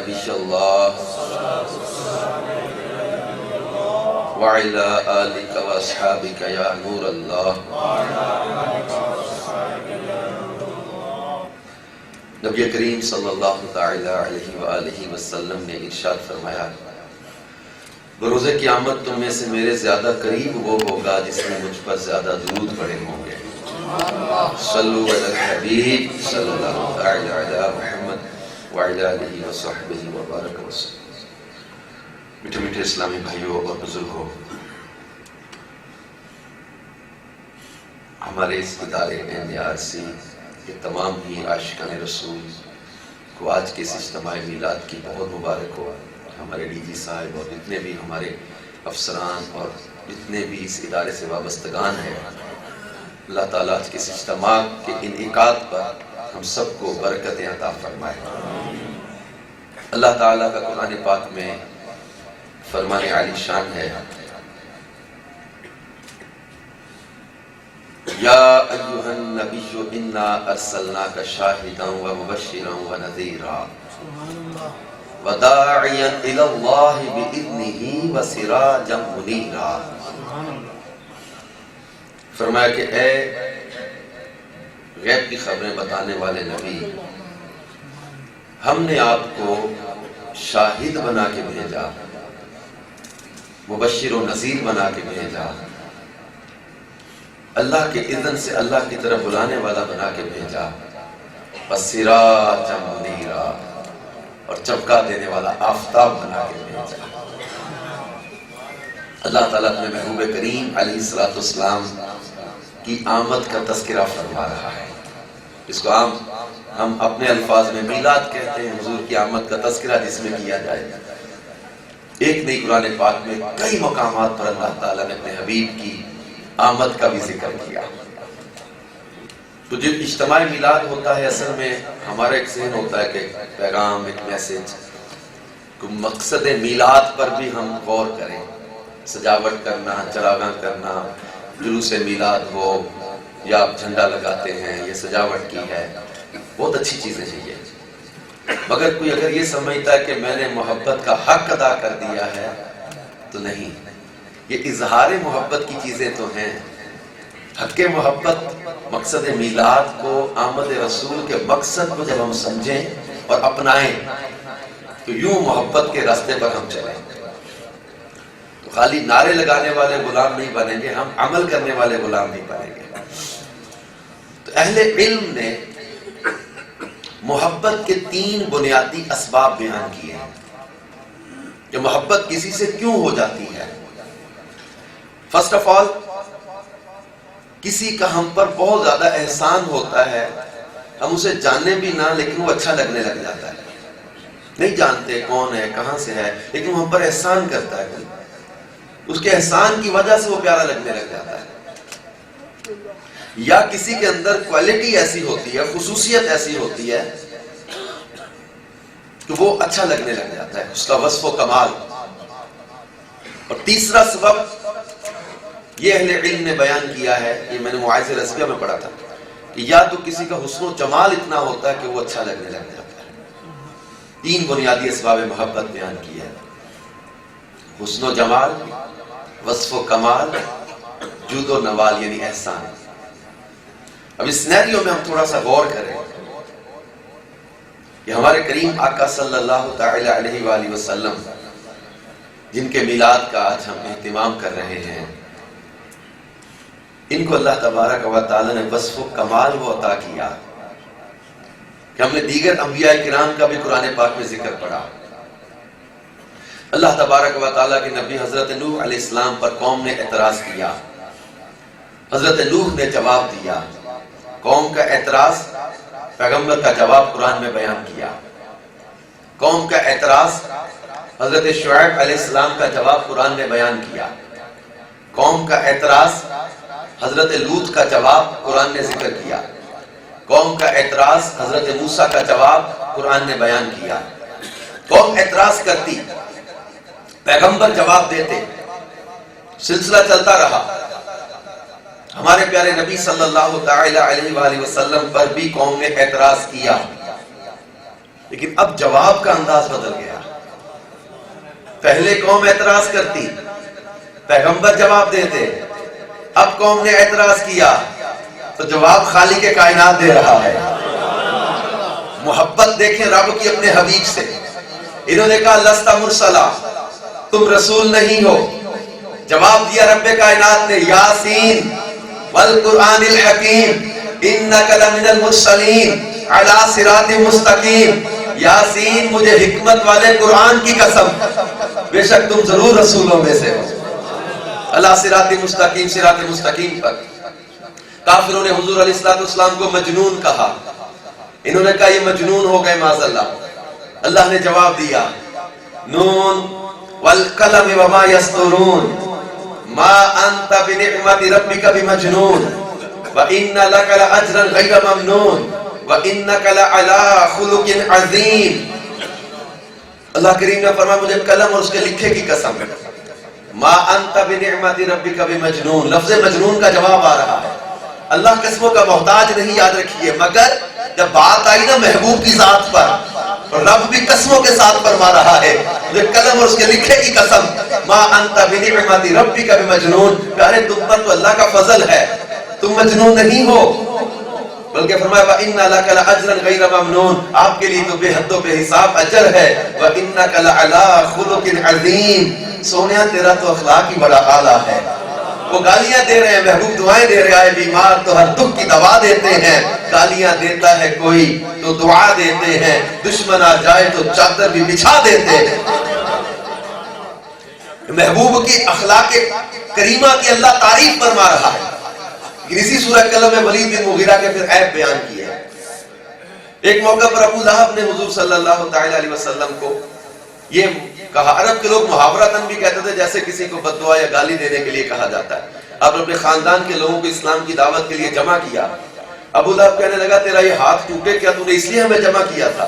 نبی اللہ وعلی آلک و اصحابک یا نور اللہ۔ نبی کریم صلی اللہ تعالی علیہ وآلہ وسلم نے ارشاد فرمایا، بروز قیامت تم میں سے میرے زیادہ قریب وہ ہوگا جس نے مجھ پر زیادہ درود پڑھے ہوں گے۔ صلو علی الحبیب صلی اللہ تعالی علی محمد وعلی آلہ وصحبہ وبارک وسلم۔ میٹھے میٹھے اسلامی بھائیوں اور بزرگوں، ہمارے اس ادارے NARC کے تمام ہی عاشقان رسول کو آج کے اس اجتماع میلاد کی بہت مبارک ہو۔ ہمارے DG صاحب اور جتنے بھی ہمارے افسران اور جتنے بھی اس ادارے سے وابستگان ہیں، اللہ تعالیٰ کے اس اجتماع کے انعقاد پر ہم سب کو برکتیں عطا فرمائے۔ اللہ تعالیٰ کا قرآن پاک میں فرمان عالی شان ہے، یا ایہا النبی انا ارسلناک شاہدا ومبشرا ونذیرا وداعیا الی اللہ باذنہ وسراجا منیرا۔ فرمایا کہ اے غیب کی خبریں بتانے والے نبی، ہم نے آپ کو شاہد بنا کے بھیجا، مبشر و نذیر بنا کے بھیجا، اللہ کے اذن سے اللہ کی طرف بلانے والا بنا کے بھیجا، وسراجا منیرا، اور چمکا دینے والا آفتاب بنا کے بھیجا۔ اللہ تعالیٰ اپنے محبوب کریم علیہ السلام کی آمد کا تذکرہ فرما رہا ہے، جس کو ہم اپنے الفاظ میں میلاد کہتے ہیں، حضور کی آمد کا تذکرہ جس میں کیا جائے۔ ایک نہیں، قرآن پاک میں کئی مقامات پر اللہ تعالیٰ نے اپنے حبیب کی آمد کا بھی ذکر کیا۔ تو جب اجتماع میلاد ہوتا ہے، اصل میں ہمارا ایک ذہن ہوتا ہے کہ پیغام، ایک میسج، مقصد میلاد پر بھی ہم غور کریں، سجاوٹ کرنا، چراغاں کرنا، جلوس میلاد ہو یا آپ جھنڈا لگاتے ہیں، یہ سجاوٹ کی ہے، بہت اچھی چیزیں ہیں یہ، مگر کوئی اگر یہ سمجھتا ہے کہ میں نے محبت کا حق ادا کر دیا ہے تو نہیں، یہ اظہار محبت کی چیزیں تو ہیں۔ حق محبت، مقصد میلاد کو، آمد رسول کے مقصد کو جب ہم سمجھیں اور اپنائیں تو یوں محبت کے راستے پر ہم چلیں۔ تو خالی نعرے لگانے والے غلام نہیں بنیں گے، ہم عمل کرنے والے غلام نہیں بنیں گے۔ تو اہل علم نے محبت کے 3 بنیادی اسباب بیان کیے ہیں کہ محبت کسی سے کیوں ہو جاتی ہے۔ فرسٹ آف آل، کسی کا ہم پر بہت زیادہ احسان ہوتا ہے، ہم اسے جاننے بھی نہ، لیکن وہ اچھا لگنے لگ جاتا ہے۔ نہیں جانتے کون ہے، کہاں سے ہے، لیکن وہ ہم پر احسان کرتا ہے، اس کے احسان کی وجہ سے وہ پیارا لگنے لگ جاتا ہے۔ یا کسی کے اندر کوالٹی ایسی ہوتی ہے، خصوصیت ایسی ہوتی ہے کہ وہ اچھا لگنے لگ جاتا ہے، اس کا وصف و کمال۔ اور تیسرا سبب یہ اہل علم نے بیان کیا ہے، یہ میں نے مواعظ رضویہ میں پڑھا تھا، کہ یا تو کسی کا حسن و جمال اتنا ہوتا ہے کہ وہ اچھا لگنے لگ جاتا ہے۔ 3 بنیادی اسباب محبت بیان کی ہے، حسن و جمال، وصف و کمال، جود و نوال یعنی احسان۔ اب اس سینیریو میں ہم تھوڑا سا غور کریں کہ ہمارے کریم آقا صلی اللہ تعالی علیہ وآلہ وسلم جن کے میلاد کا آج ہم اہتمام کر رہے ہیں، ان کو اللہ تبارک و تعالی نے وصف و کمال وہ عطا کیا کہ ہم نے دیگر انبیاء کرام کا بھی قرآن پاک میں ذکر پڑھا۔ اللہ تبارک و تعالی کے نبی حضرت نوح علیہ السلام پر قوم نے اعتراض کیا، حضرت نوح نے جواب دیا، قوم کا اعتراض، پیغمبر کا جواب قرآن میں بیان کیا۔ قوم کا اعتراض، حضرت شعیب علیہ السلام کا جواب قرآن نے بیان کیا۔ قوم کا اعتراض، حضرت لوط کا جواب قرآن نے ذکر کیا۔ قوم کا اعتراض، حضرت موسیٰ کا جواب قرآن نے بیان کیا۔ قوم اعتراض کرتی، پیغمبر جواب دیتے، سلسلہ چلتا رہا۔ ہمارے پیارے نبی صلی اللہ تعالی علیہ وآلہ وسلم پر بھی قوم نے اعتراض کیا، لیکن اب جواب کا انداز بدل گیا. پہلے قوم اعتراض کرتی، پیغمبر جواب دیتے، اب قوم نے اعتراض کیا تو جواب خالق کے کائنات دے رہا ہے. محبت دیکھیں رب کی اپنے حبیب سے. انہوں نے کہا لست مرسلا، تم رسول نہیں ہو. جواب دیا رب کائنات نے، یاسین والقرآن الحکیم انک لمن المرسلین علی صراط مستقیم. یاسین مجھے حکمت والے قرآن کی قسم، بے شک تم ضرور رسولوں میں سے ہو. علی صراط مستقیم، صراط مستقیم پر. کافروں نے حضور علیہ السلام کو مجنون کہا. انہوں نے کہا یہ مجنون ہو گئے معاذ اللہ. اللہ نے جواب دیا، نون والقلم وما یسطرون ما انت بنعمت ربک بمجنون وان لک لاجرا غیر ممنون وانک لعلی خلق عظیم. اللہ کریم نے فرمایا مجھے قلم اور اس کے لکھے کی قسم، ما انت بنعمت ربک بمجنون. لفظ مجنون کا جواب آ رہا ہے. اللہ قسموں کا محتاج نہیں، یاد رکھیے. مگر جب بات آئی نا محبوب کی ذات پر، رب بھی قسموں کے ساتھ فرما رہا ہے، مجھے قلم اور اس کے لکھے کی قسم، ما انت بنعمت ربک بمجنون. پیارے تم پر تو اللہ کا فضل ہے، تم مجنون نہیں ہو. بلکہ فرمایا وَإِنَّ لَكَ لَأَجْرًا غَيْرَ مَمْنُونٍ، آپ کے لیے تو بے حد و بے حساب اجر ہے. وَإِنَّكَ لَعَلَىٰ خُلُقٍ عَظِيمٍ، سونیا تیرا تو اخلاق ہی بڑا اعلیٰ ہے. وہ گالیاں دے رہے ہیں، محبوب دعائیں دے رہا ہے. بیمار تو ہر دکھ کی دوا دیتے ہیں، گالیاں دیتا ہے کوئی تو دعا دیتے ہیں. دشمن آ جائے تو چادر بھی بچھا دیتے ہیں. محبوب کی اخلاق کریمہ کی اللہ تعریف فرما رہا ہے. اسی سورہ کلم میں ولید بن مغیرہ کے پھر عیب بیان کیے ہیں. ایک موقع پر ابو لہب نے حضور صلی اللہ تعالی علیہ وسلم کو یہ کہا. عرب کے لوگ محاورتاً بھی کہتے تھے جیسے کسی کو بد دعا یا گالی دینے کے لیے کہا جاتا ہے. آپ نے اپنے خاندان کے لوگوں کو اسلام کی دعوت کے لیے جمع کیا. ابو لہب کہنے لگا تیرا یہ ہاتھ ٹوٹے کیا، تو نے اس لیے ہمیں جمع کیا تھا؟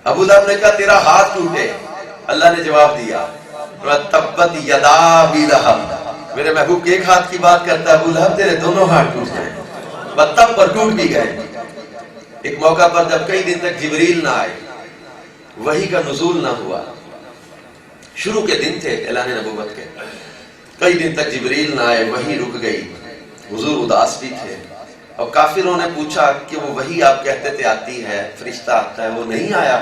ابو لہب نے کہا تیرا ہاتھ ٹوٹے. اللہ نے جواب دیا تبت یدا ابی لہب، میرے محبوب کے ایک ہاتھ کی بات کرتا ہے، ابو لہب تیرے دونوں ہاتھ ٹوٹ گئے. تب پر ٹوٹ بھی گئے. ایک موقع پر جب کئی دن تک جبریل نہ آئے، وحی کا نزول نہ ہوا، شروع کے دن تھے اعلان نبوت کے، کئی دن تک جبریل نہ آئے، وحی رک گئی. حضور اداس بھی تھے. اور کافروں نے پوچھا کہ وہ وحی آپ کہتے تھے آتی ہے، فرشتہ آتا ہے، وہ نہیں آیا،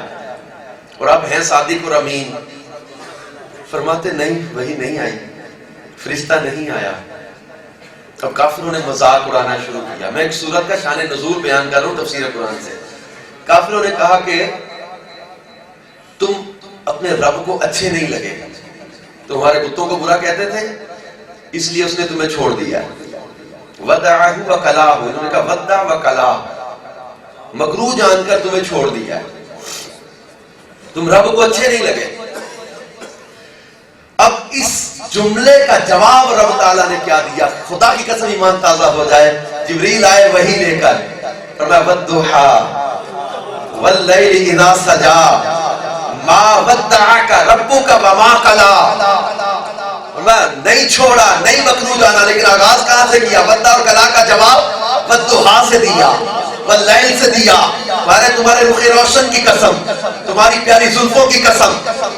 اور آپ ہیں صادق اور امین. فرماتے نہیں، وحی نہیں آئی، فرشتہ نہیں آیا. اب کافروں نے مذاق اڑانا شروع کیا. میں ایک سورت کا شان نزول بیان کر رہا ہوں تفسیر قرآن سے. کافروں نے کہا کہ تم اپنے رب کو اچھے نہیں لگے، تمہارے بتوں کو برا کہتے تھے، اس لیے اس نے تمہیں چھوڑ دیا. ودعہ وکلاہ، انہوں نے کہا ودع وکلاہ، مکروہ جان کر تمہیں چھوڑ دیا، تم رب کو اچھے نہیں لگے. اب اس جملے کا جواب رب تعالیٰ نے کیا دیا؟ خدا کی قسم ایمان تازہ ہو جائے. جبریل آئے وحی لے کر، فرمایا والضحیٰ واللیل اذا سجا ما ودعک ربک وما قلی. نہیں چھوڑا، نہیں مکروہ جانا، لیکن آغاز کہاں سے کیا؟ ودع اور قلا کا جواب والضحیٰ سے دیا، واللیل سے دیا. تمہارے رخ روشن کی قسم، تمہاری پیاری زلفوں کی قسم،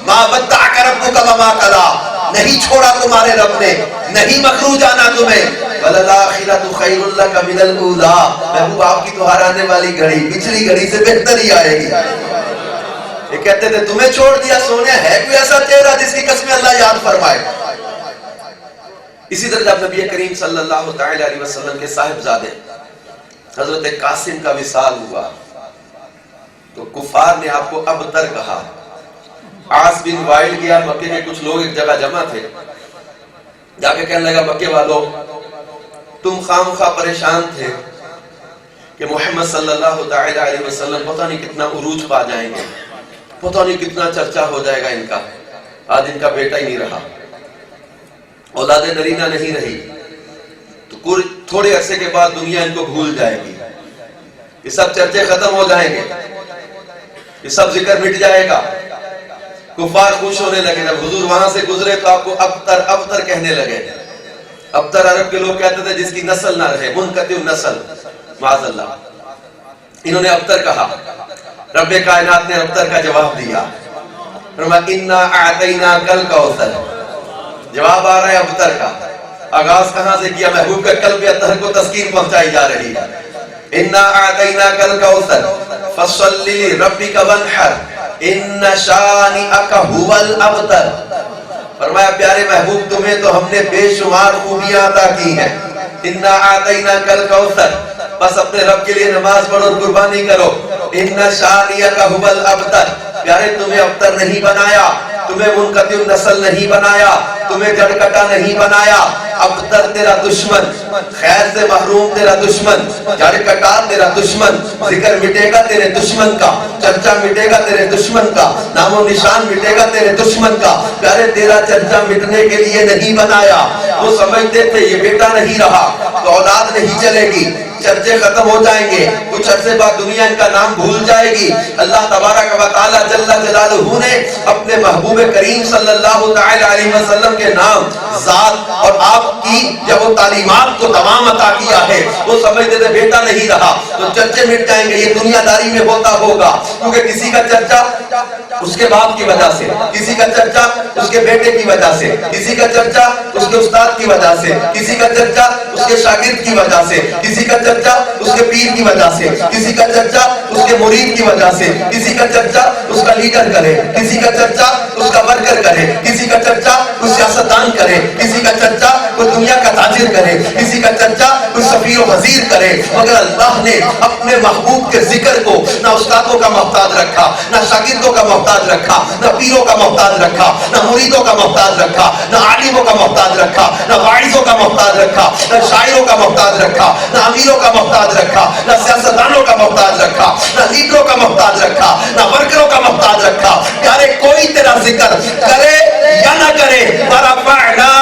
ما ودعک ربک وما قلی، نہیں چھوڑا تمہارے رب نے، نہیں مکروہ جانا تمہیں. وَلَلْآخِرَةُ خَيْرٌ لَكَ مِنَ الْأُولَىٰ، محبوب آپ کی تو ہر آنے والی گھڑی پچھلی گھڑی سے بہتر ہی آئے گی. یہ کہتے تھے تمہیں چھوڑ دیا. سونے ہے کوئی ایسا چہرہ جس کی قسمیں اللہ یاد فرمائے؟ اسی طرح جب نبی کریم صلی اللہ تعالی علیہ وسلم کے صاحبزادے حضرت قاسم کا وصال ہوا تو کفار نے آپ کو ابتر کہا. عاص بن وائل گیا، مکے کے کچھ لوگ ایک جگہ جمع تھے، جا کے کہنے لگا مکے والوں تم خامخواہ پریشان تھے کہ محمد صلی اللہ تعالی علیہ وسلم پتہ نہیں کتنا عروج پا جائیں گے، پتہ نہیں کتنا چرچا ہو جائے گا ان کا. آج ان کا بیٹا ہی نہیں رہا، اولاد نرینہ نہیں رہی، تو تھوڑے عرصے کے بعد دنیا ان کو بھول جائے گی، یہ سب چرچے ختم ہو جائیں گے، یہ سب ذکر مٹ جائے گا. کفار خوش ہونے لگے. جب حضور وہاں سے گزرے تو آپ کو ابتر ابتر کہنے لگے. ابتر عرب کے لوگ کہتے تھے جس کی نسل نہ رہے، منقطع النسل، معاذ اللہ. انہوں نے ابتر کہا. رب کائنات نے ابتر کا جواب دیا، فرمایا انا اعطیناک الکوثر، جواب آ رہا ہے ابتر کا، آغاز کہاں سے کیا؟ محبوب کے قلب اطہر کو تسکین پہنچائی جا رہی ہے۔ انا اعطیناک الکوثر فصل لربک وانحر ان شانئک هو الابتر۔ فرمایا پیارے محبوب تمہیں تو ہم نے بے شمار خوبیاں عطا کی ہیں، انا اعطیناک الکوثر، بس اپنے رب کے لیے نماز پڑھو اور قربانی کرو، ان شانئک هو الابتر، پیارے تمہیں ابتر نہیں بنایا، تمہیں منقطع النسل نہیں بنایا، تمہیں جڑ کٹا نہیں بنایا، ابتر تیرا دشمن، خیر سے محروم تیرا دشمن، جڑ کٹا تیرا دشمن، ذکر مٹے گا تیرے دشمن کا، چرچا مٹے گا تیرے دشمن کا، نام و نشان مٹے گا تیرے دشمن کا، پیارے تیرا چرچا مٹنے کے لیے نہیں بنایا۔ وہ سمجھتے تھے یہ بیٹا نہیں رہا تو اولاد نہیں چلے گی، چرچے ختم ہو جائیں گے، کچھ عرصے بعد دنیا ان کا نام بھول جائے گی۔ اللہ تبارک و تعالی جل جلالہ نے اپنے محبوب کریم صلی اللہ تعالی علیہ وسلم کے نام، ذات اور آپ کی جب وہ تعلیمات کو تمام عطا کیا ہے، وہ سمجھتے تھے بیٹا نہیں رہا تو چرچے مٹ جائیں گے، یہ دنیا داری میں ہوتا ہوگا، کیونکہ کسی کا چرچا اس کے باپ کی وجہ سے، کسی کا چرچا اس کے بیٹے کی وجہ سے، کسی کا چرچا اس کے استاد کی وجہ سے، کسی کا چرچا اس کے شاگرد کی وجہ سے، کسی کا چرچا اس کے پیر کی وجہ سے، کسی کا چرچا اس کے مرید کی وجہ سے، کسی کا چرچا اس کا لیڈر کرے، کسی کا چرچا اس کا ورکر کرے، کسی کا چرچا کوئی سیاستدان کرے، کسی کا چرچا کوئی دنیا کا تاجر کرے، کسی کا چرچا کوئی سفیر و وزیر کرے، مگر اللہ نے اپنے محبوب کے ذکر کو نہ استادوں کا محتاج رکھا، نہ شاگردوں کا محتاج رکھا، نہ پیروں کا محتاج رکھا، نہ مریدوں کا محتاج رکھا، نہ عالموں کا محتاج رکھا، نہ واعظوں کا محتاج رکھا، نہ شاعروں کا محتاج رکھا، نہ امیروں کا محتاج رکھا، نہ سیاستدانوں کا محتاج رکھا، نہ لیڈروں کا محتاج رکھا، نہ ورکروں کا محتاج رکھا۔ پیارے کوئی تیرا ذکر کرے یا نہ کرے، ورفعنا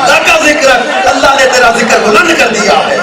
لک ذکرک، اللہ نے تیرا ذکر بلند کر دیا ہے۔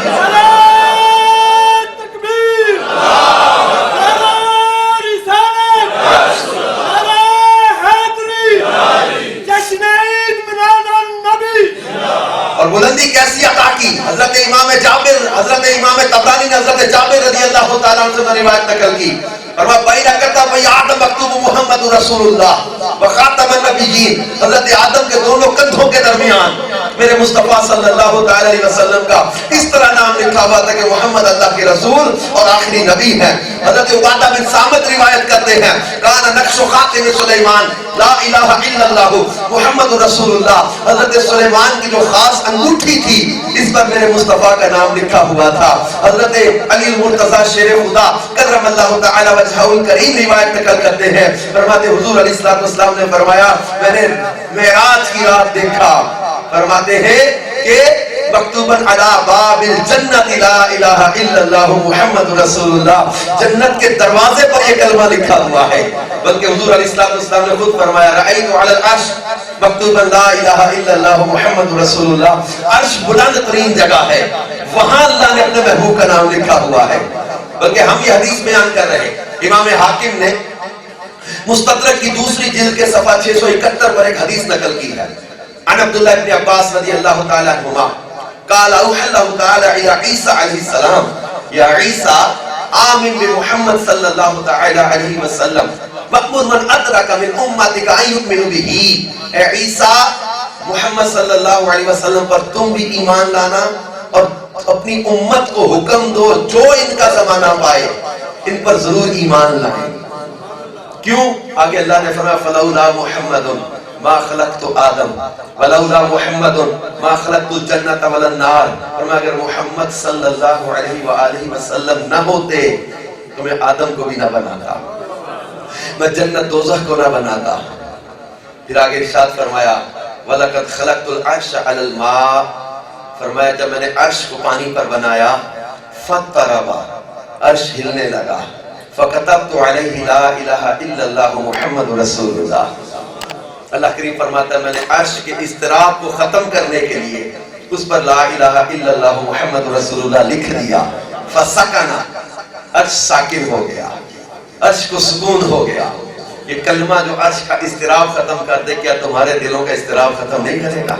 اور بلندی کیسی عطا کی؟ حضرت امام جابر، حضرت امام طبرانی نے حضرت جابر رضی اللہ تعالیٰ عنہ سے روایت نقل کی، فرمایا بین کتب آدم مکتوب محمد رسول اللہ وخاتم النبیین، حضرت آدم کے دونوں کندھوں کے درمیان میرے مصطفیٰ صلی اللہ تعالی علیہ وسلم کا اس طرح نام لکھا ہوا تھا کہ محمد اللہ کے رسول اور آخری نبی ہیں۔ حضرت عبادہ بن صامت روایت کرتے ہیں، کان نقش خاتم سلیمان لا الہ الا اللہ محمد رسول اللہ، حضرت سلیمان کی جو خاص انگوٹھی تھی اس پر میرے مصطفیٰ کا نام لکھا ہوا تھا۔ حضرت علی المرتضی شیر خدا کرم اللہ تعالی وجہہ الکریم روایت نقل کرتے ہیں، فرماتے حضور علیہ السلام نے فرمایا میں نے معراج کی رات دیکھا، فرماتے ہیں کہ مکتوباً علی باب الجنت لا الہ الا اللہ محمد رسول اللہ، جنت کے دروازے پر یہ کلمہ لکھا ہوا ہے۔ بلکہ حضور علیہ السلام نے خود فرمایا رأیت علی العرش مکتوباً لا الہ الا اللہ محمد رسول اللہ، عرش بلند ترین جگہ ہے، وہاں اللہ نے اپنے محبوب کا نام لکھا ہوا ہے۔ بلکہ ہم یہ حدیث بیان کر رہے ہیں، امام حاکم نے مستدرک کی دوسری جلد کے صفحہ 671 پر ایک حدیث نقل کی ہے، عن عبداللہ ابن عباس رضی اللہ تعالی عنہما قال اوحى الله تعالى الى عيسى عليه السلام يا عيسى آمن بمحمد صلی اللہ تعالی علیہ وسلم وأمر من ادرک من امتك ان يؤمنوا به، اے عیسیٰ محمد صلی اللہ علیہ وسلم پر تم بھی ایمان لانا اور اپنی امت کو حکم دو جو ان کا زمانہ پائے ان پر ضرور ایمان لائیں۔ کیوں؟ آگے اللہ نے فرمایا فلولا محمد ما خلقت آدم ولولا محمد ما خلقت الجنت ولا النار، فرمایا اگر محمد صلی اللہ علیہ وآلہ وسلم نہ ہوتے تو میں آدم کو بھی نہ بناتا، میں جنت دوزخ کو نہ بناتا۔ پھر آگے ارشاد فرمایا وَلَقَدْ خَلَقْتُ الْعَرْشَ عَلَى الْمَاءِ، فرمایا جب میں نے عرش کو پانی پر بنایا فَاضْطَرَبَ، عرش ہلنے لگا، فَكَتَبْتُ عَلَيْهِ لَا إِلَهَ إِلَّا اللَّهُ مُحَمَّدُ رَسُولُ اللَّهِ۔ اللہ کریم فرماتا ہے میں نے عرش کے اضطراب کو ختم کرنے کے لیے اس پر لا الہ الا اللہ محمد رسول اللہ لکھ دیا، فَسَكَنَ، عرش ساکن ہو گیا، عرش کو سکون ہو گیا۔ یہ کلمہ جو عرش کا اضطراب ختم کر دے، کیا تمہارے دلوں کا اضطراب ختم نہیں کرے گا؟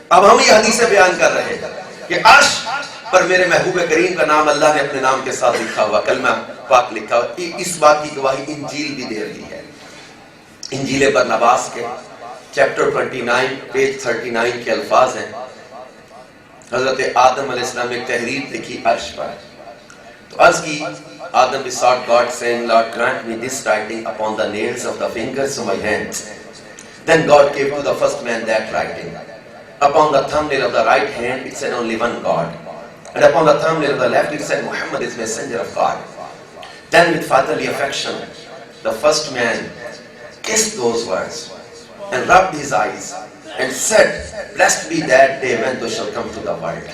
اب ہم یہ حدیثیں بیان کر رہے ہیں کہ عرش پر میرے محبوب کریم کا نام اللہ نے اپنے نام کے ساتھ لکھا ہوا، کلمہ پاک لکھا ہوا، اس بات کی گواہی انجیل بھی دے رہی ہے۔ انجیل برناباس کے چیپٹر 29 پیج 39 کے الفاظ ہیں، حضرت آدم علیہ السلام نے ایک تحریر لکھی عرش پر، تو عرض کی آدم besought God saying, Lord, grant me this writing upon the nails of the fingers of my hands. Then God gave to the first man that writing. Upon the thumbnail of the right hand it said only one God, and upon the thumbnail of the left it said Muhammad is messenger of God. Then with fatherly affection the first man kissed those words and rubbed his eyes and said, blessed be that day when thou shalt come to the world.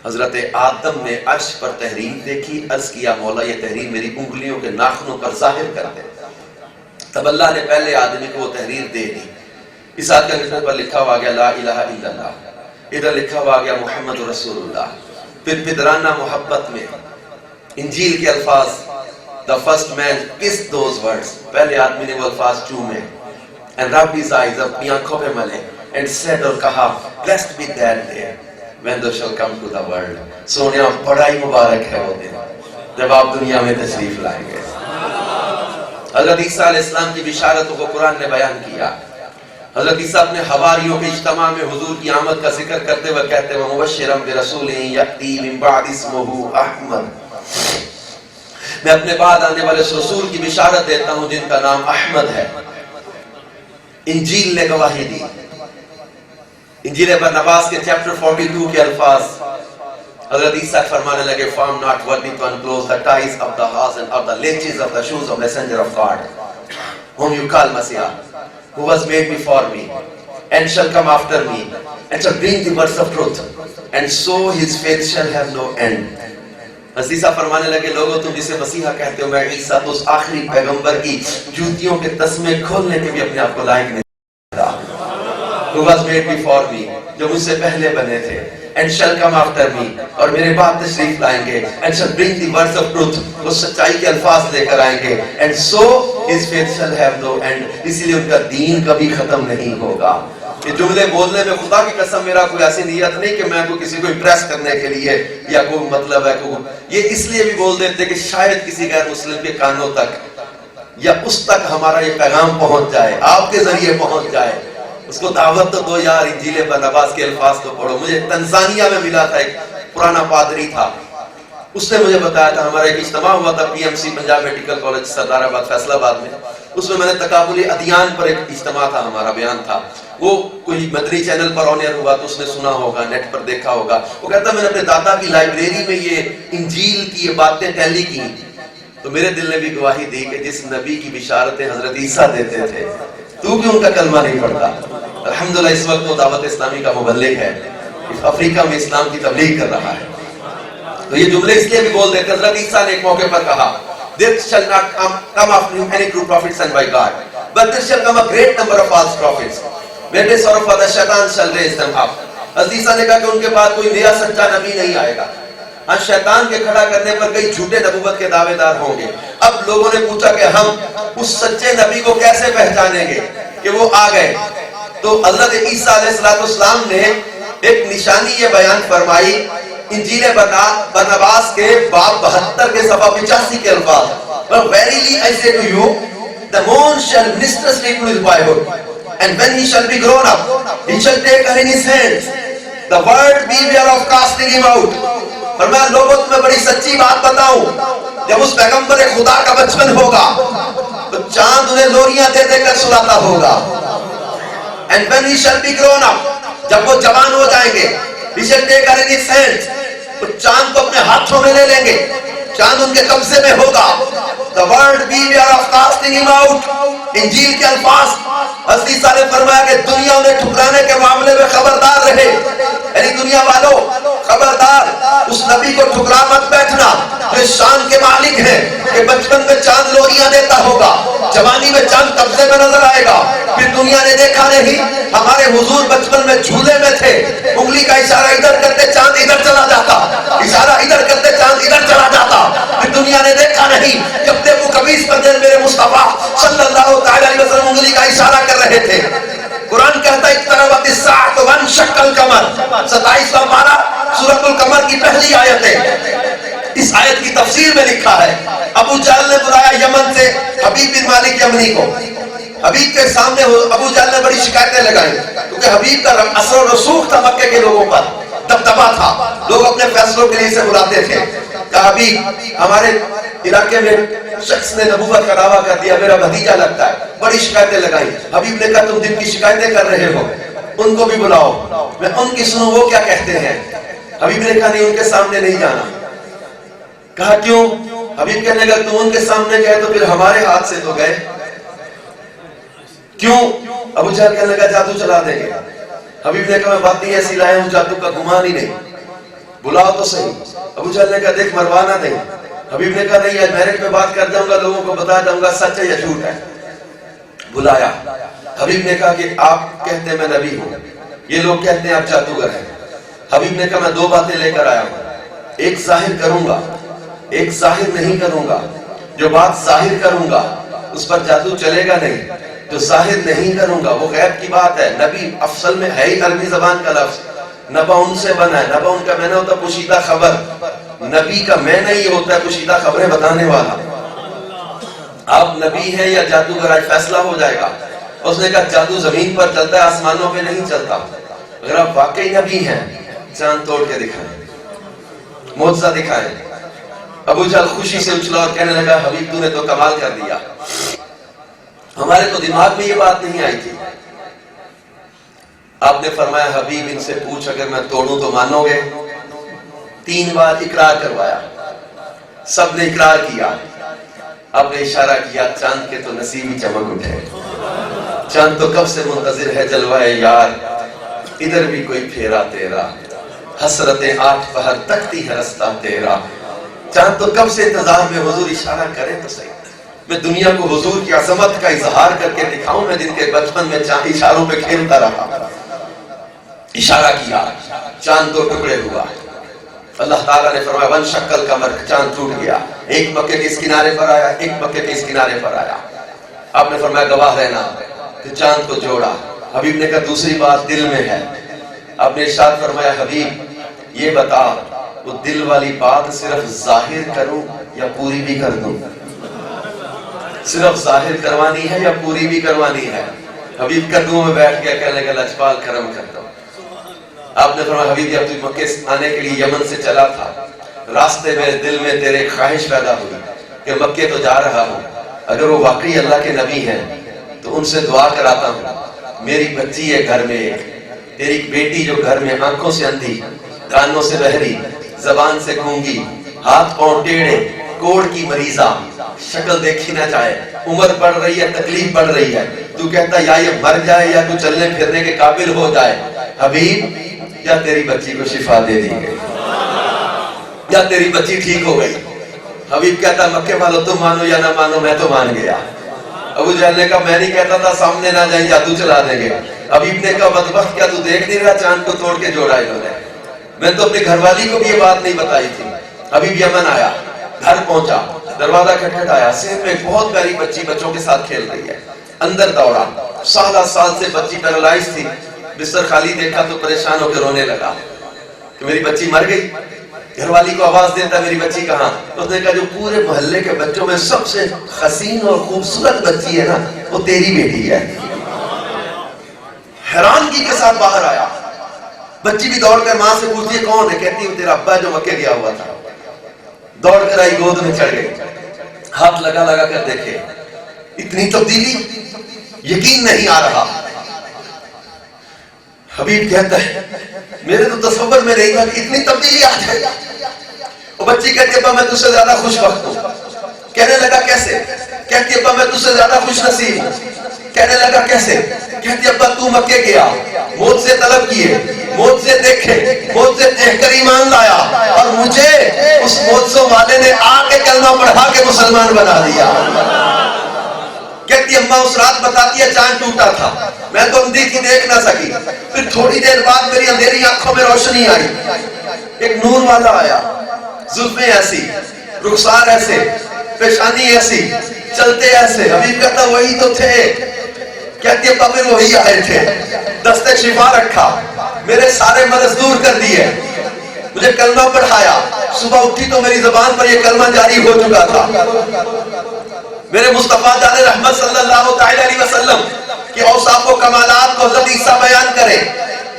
حضرت آدم نے عرش پر تحریر دیکھی، عرض کیا مولا یہ تحریر میری انگلیوں کے ناخنوں پر ظاہر کر دے۔ تب اللہ نے پہلے آدمی کو وہ تحریر دے دی۔ اس آیت کا لکھنے پر لکھا ہوا گیا لا الہ الا اللہ، ادھر لکھا ہوا گیا محمد رسول اللہ۔ پھر پدرانہ محبت میں انجیل کے الفاظ the first man kissed those words، پہلے آدمی نے وہ الفاظ چومے and rubbed his eyes، اپنی آنکھوں پہ ملے and said، اور کہا blessed be that day when thou shall come to the world۔ Sonia بڑا ہی مبارک ہے وہ دن جب آپ دنیا میں تشریف لائیں گے۔ حضرت عیسیٰ علیہ السلام کی بشارتوں کو قرآن نے بیان کیا۔ حضرت عیسیٰ اپنے حواریوں کے اجتماع میں حضور کی آمد کا ذکر کرتے ہوئے کہتے ہیں مبشرا برسول یأتی من بعد اسمہ احمد، میں اپنے بعد آنے والے اس رسول کی بشارت دیتا ہوں جن کا نام احمد ہے۔ انجیل نے گواہی دی۔ انجیل برناباس کے چیپٹر 42 کے الفاظ حضرت عیسیٰ فرمانے لگے "For I am not worthy to unclose the ties of the house and of the laces of the shoes of messenger of God, whom you call Messiah, who was made before me, and shall come after me, and shall bring the words of truth, and so his faith shall have no end." عیسیٰ فرمانے لگے لوگوں تم جسے مسیحا کہتے ہو، میں عیسیٰ تو اس آخری پیغمبر کی جوتیوں کے تسمے کھولنے کے بھی اپنے آپ کو لائق نہیں تھا۔ Who was made before me، جو مجھ سے پہلے بنے تھے، and shall come after me، اور میرے بعد تشریف لائیں گے، and shall bring the words of truth، وہ سچائی کے الفاظ لے کر آئیں گے، and so his faith shall have no end، اسی لیے ان کا دین کبھی ختم نہیں ہوگا۔ یہ جملے بولنے میں خدا کی قسم میرا کوئی ایسی نیت نہیں کہ میں کسی کو امپریس کرنے کے لیے یا کوئی مطلب ہے یہ اس لیے بھی بول دیتے کہ شاید کسی غیر مسلم کے کانوں تک یا اس تک ہمارا یہ پیغام پہنچ جائے، آپ کے ذریعے پہنچ جائے۔ اس کو دعوت تو دو یار، انجیل برناباس کے الفاظ تو پڑھو۔ مجھے تنزانیہ میں ملا تھا، ایک پرانا پادری تھا، اس نے مجھے بتایا تھا، ہمارا ایک اجتماع ہوا تھا P M C Punjab medical college سردار آباد فیصل آباد میں، اس میں نے تقابلی ادیان پر ایک اجتماع تھا، ہمارا بیان تھا، وہ کوئی مدری چینل پر آن ایئر ہوا تو اس نے سنا ہوگا، نیٹ پر دیکھا ہوگا۔ وہ کہتا میں نے اپنے دادا کی لائبریری میں یہ انجیل کی یہ باتیں ٹیلی کی تو میرے دل نے بھی گواہی دی کہ جس نبی کی بشارتیں حضرت عیسیٰ دیتے تھے تو بھی ان کا کلمہ نہیں پڑھتا۔ الحمدللہ اس وقت وہ دعوت اسلامی کا مبلغ ہے، افریقہ میں اسلام کی تبلیغ کر رہا ہے۔ تو یہ جملے اس لیے بھی بول دیتے، حضرت عیسیٰ نے ایک موقع پر کہا there shall not come after him any true prophet sent by God, but there shall come a great number of false prophets, when they sorrow for the shaitan shall raise them up۔ حضرت عیسیٰ نے کہا کہ ان کے بعد کوئی نیا سچا نبی نہیں آئے گا، ہاں شیطان کے کھڑا کرنے پر کئی جھوٹے نبوت کے دعوے دار ہوں گے۔ اب لوگوں نے پوچھا کہ ہم اس سچے نبی کو کیسے پہچانیں گے کہ وہ آ گئے؟ تو حضرت عیسیٰ علیہ السلام نے ایک نشانی یہ بیان فرمائی، انجیل برناباس کے باب 72 کے صفحہ 85 کے الفاظ But verily I say to you, the moon shall ministeriously to his boyhood, and when he shall be grown up, he shall take her in his hands, the word beware of casting him out۔ فرمایا لوگوں تمہیں بڑی سچی بات بتاؤں، جب اس پیغمبر خدا کا بچپن ہوگا تو چاند انہیں لوریاں دے دے کر سلاتا ہوگا، and when he shall be grown up، جب وہ جوان ہو جائیں گے، he shall take her in his hands، تو چاند کو اپنے ہاتھوں میں لے لیں گے، چاند ان کے قبضے میں ہوگا۔ The word beware of casting him out، انجیل کے الفاظ حضرت عیسیٰ نے فرمایا کہ دنیا انہیں ٹھکرانے کے معاملے میں خبردار رہے، یعنی دنیا والوں خبردار اس نبی کو ٹھکرا مت بیٹھنا جو شان کے مالک ہیں کہ بچپن میں چاند لوریاں دیتا ہوگا، جوانی میں چاند قبضے میں نظر آئے گا۔ پھر دنیا نے دیکھا نہیں، ہمارے حضور بچپن میں جھولے میں تھے، انگلی کا اشارہ ادھر کرتے چاند ادھر چلا جاتا، اشارہ ادھر کرتے چاند ادھر چلا جاتا۔ پھر دنیا نے دیکھا نہیں، جب تک وہ قمیص پر میرے مصطفیٰ صلی اللہ تعالی علیہ وسلم انگلی کا اشارہ کر رہے تھے۔ قرآن کہتا ہے اقتربت الساعۃ وانشق القمر، 27واں پارہ سورۃ القمر کی پہلی آیت ہے۔ اس اس آیت کی تفسیر میں لکھا ہے ابو جہل نے بلایا یمن سے حبیب بن مالک یمنی کو. حبیب کے سامنے ابو جہل نے بڑی شکایتیں لگائیں کیونکہ حبیب کا اثر و رسوخ تھا مکے کے لوگوں پر, دبدبا تھا, لوگ اپنے فیصلوں کے لیے اسے بلاتے تھے. کہ حبیب ہمارے علاقے میں شخص نے نبوت کا دعویٰ کر دیا, میرا بھتیجا لگتا ہے. بڑی شکایتیں لگائیں. حبیب نے کہا تم جن کی شکایتیں کر رہے ہو ان کو بھی بلاؤ, میں ان کی سنوں وہ کیا کہتے ہیں. حبیب نے کہا نہیں, ان کے سامنے نہیں جانا. کہا کیوں؟ حبیب کہنے لگا تم ان کے سامنے گئے تو پھر ہمارے ہاتھ سے تو گئے. کیوں؟ ابو جہل کہنے لگا جادو چلا دیں گے. حبیب نے کہا میں بات نہیں ایسی لایا ہوں, جادو کا گمان ہی نہیں, بلاؤ تو صحیح. ابو جہل نے کہا دیکھ مروانا نہیں. حبیب نے کہا نہیں, آج میرٹ پہ بات کر جاؤں گا, لوگوں کو بتا جاؤں گا سچ ہے یا جھوٹ ہے. بلایا. حبیب نے کہا کہ آپ کہتے ہیں میں نبی ہوں, یہ لوگ کہتے ہیں آپ جادوگر ہیں. حبیب نے کہا میں دو باتیں لے کر آیا ہوں, ایک ظاہر کروں گا, ایک ظاہر نہیں کروں گا. جو بات ظاہر کروں گا اس پر جادو چلے گا نہیں, جو ظاہر نہیں کروں گا وہ غیب کی بات ہے. نبی افضل میں ہے ہی عربی زبان کا لفظ, نبا ان سے بنا ہے. نبا ان کا معنی ہوتا ہے پوشیدہ خبر, نبی کا معنی یہ ہوتا ہے پوشیدہ خبریں بتانے والا. آپ نبی ہیں یا جادوگر, آج فیصلہ ہو جائے گا. اس نے کہا جادو زمین پر چلتا ہے, آسمانوں پہ نہیں چلتا. اگر آپ واقعی نبی ہیں چاند توڑ کے دکھائیں, معجزہ دکھائیں. ابو جہل خوشی سے اچھلا اور کہنے لگا حبیب تو نے تو کمال کر دیا, ہمارے تو دماغ میں یہ بات نہیں آئی تھی. آپ نے فرمایا حبیب ان سے پوچھ اگر میں توڑوں تو مانو گے. 3 بار اقرار کروایا, سب نے اقرار کیا. آپ نے اشارہ کیا چاند کے تو نصیب ہی چمک اٹھے. چاند تو کب سے منتظر ہے جلوائے یار, ادھر بھی کوئی پھیرا تیرا, حسرتیں 8 پہر تکتی ہے رستہ تیرا. چاند تو کب سے انتظار میں, حضور اشارہ کریں تو صحیح, میں دنیا کو حضور کی عظمت کا اظہار کر کے دکھاؤں. میں جن کے بچپن میں اشاروں پہ کھیلتا رہا. اشارہ کیا, چاند 2 ٹکڑے ہوا. اللہ تعالیٰ نے فرمایا ون شکل قمر, چاند ٹوٹ گیا. ایک مکے کے اس کنارے پر آیا, ایک مکے کے اس کنارے پر آیا. آپ نے فرمایا گواہ رہنا, پھر چاند کو جوڑا. حبیب نے کہا دوسری بات دل میں ہے. آپ نے ارشاد فرمایا حبیب یہ بتا وہ دل والی بات صرف ظاہر کروں یا پوری بھی کر دوں. صرف ظاہر کروانی ہے یا پوری بھی کروانی ہے. حبیب قدموں میں بیٹھ گیا, کہنے لگا لجپال کرم کرتا ہوں. آپ نے فرمایا حبیب جب تو مکے آنے کے لیے یمن سے چلا تھا, راستے میں دل میں تیرے خواہش پیدا ہوئی کہ مکے تو جا رہا ہوں, اگر وہ واقعی اللہ کے نبی ہیں تو ان سے دعا کراتا ہوں میری بچی ہے گھر میں ایک, تیری بیٹی جو گھر میں آنکھوں سے اندھی, کانوں سے بہری, زبان سے گونگی, ہاتھ پاؤں ٹیڑھے, کوڑ کی مریضہ, شکل دیکھی نہ چاہے, عمر بڑھ رہی ہے, تکلیف بڑھ رہی ہے, تو کہتا یا یہ مر جائے یا تو چلنے پھرنے کے قابل ہو جائے. حبیب یا تیری بچی کو شفا دے دی گئی یا تیری بچی ٹھیک ہو گئی. حبیب کہتا مکے والوں تم مانو یا نہ مانو میں تو مان گیا. ابو جہل نے کہا میں نہیں کہتا تھا سامنے نہ جائیں جادو چلا دیں گے. حبیب نے کہا بدبخت کیا تو دیکھ نہیں رہا چاند کو توڑ کے جوڑا انہوں نے, میں تو اپنی گھر والی کو بھی یہ بات نہیں بتائی تھی. حبیب یمن آیا, گھر پہنچا, دروازہ کھٹکھٹایا, صحن میں ایک بہت پیاری بچی بچوں کے ساتھ کھیل رہی ہے. اندر دوڑا, 7 سال سے بچی پیرالائز تھی, بستر خالی دیکھا تو پریشان ہو کے رونے لگا کہ میری بچی مر گئی. گھر والی کو آواز دیتا میری بچی کہاں؟ اس نے کہا جو پورے محلے کے بچوں میں سب سے حسین اور خوبصورت بچی ہے نا وہ تیری بیٹی ہے. حیرانگی کے ساتھ باہر آیا. بچی بھی دوڑ کر ماں سے پوچھتی ہے کون ہے؟ کہتی ہے تیرا ابا جو مکے گیا ہوا تھا. دوڑ کر آئی, گود میں چڑھ گئی, ہاتھ لگا لگا کر دیکھے, اتنی تبدیلی یقین نہیں آ رہا. حبیب کہتا ہے میرے تو تصور میں نہیں تھا کہ اتنی تبدیلی آ جائے. وہ بچی کہتی ہے ابا میں تجھ سے زیادہ خوش وقت ہوں. کہنے لگا کیسے؟ کہتی ہے ابا میں تجھ سے زیادہ خوش نصیب ہوں. کہنے لگا کیسے؟ کہتی ہے ابا تو مکے گیا, موت سے طلب کیے, موت سے دیکھے, موت سے دیکھ کر ایمان لایا, اور مجھے اس موت والے نے آ کے کلمہ پڑھا کے مسلمان بنا دیا. کہتی اماں اس رات بتاتی ہے چاند ٹوٹا تھا, میں تو اندھی تھی دیکھ نہ سکی, پھر تھوڑی دیر بعد میری اندھیری آنکھوں میں روشنی آئی, ایک نور والا آیا, زلفیں ایسی, رخسار ایسے, پیشانی ایسی, چلتے ایسے. حبیب کہتا وہی تو تھے. کہتی ابا پھر وہی آئے تھے, دستے شفا رکھا, میرے سارے مرض دور کر دیے, مجھے کلمہ پڑھایا, صبح اٹھی تو میری زبان پر یہ کلمہ جاری ہو چکا تھا. میرے مصطفیٰ جان رحمت صلی اللہ تعالی علیہ وسلم کے اوصاف و کمالات کو حضرت عیسیٰ بیان کرے,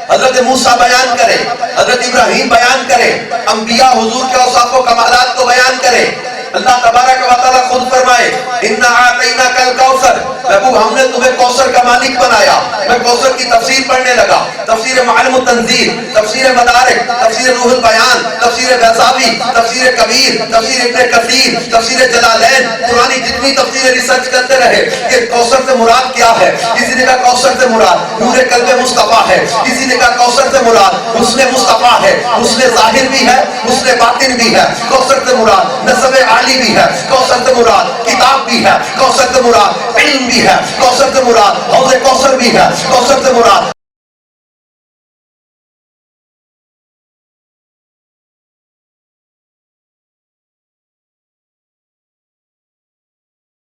حضرت موسیٰ بیان کرے, حضرت ابراہیم بیان کرے, انبیاء حضور کے اوصاف و کمالات کو بیان کرے. اللہ تبارک و تعالیٰ خود فرمائے اِنَّا أَعْطَيْنَاكَ الْكَوْثَرَ, محبوب ہم نے تمہیں کوثر کا مالک بنایا. میں کوثر کی تفسیر پڑھنے لگا, تفسیر معالم التنزیل, تفسیر مدارک, تفسیر روح البیان, تفسیر بیضاوی, تفسیر کبیر, تفسیر ابن کثیر, تفسیر جلالین, پرانی جتنی تفسیر ریسرچ کرتے رہے کہ کوثر سے مراد کیا ہے. کسی نے کہا کوثر سے مراد نور قلب مصطفیٰ ہے, کسی نے کہا کوثر سے مراد حسن مصطفیٰ ہے, حسن ظاہر بھی ہے, حسن باطن بھی ہے. کوثر سے مراد نسب عالی بھی ہے, کوثر سے مراد کتاب بھی ہے, کوثر سے مراد علم بھی ہے, کوثر سے مراد حوض کوثر بھی ہے, کوثر سے مراد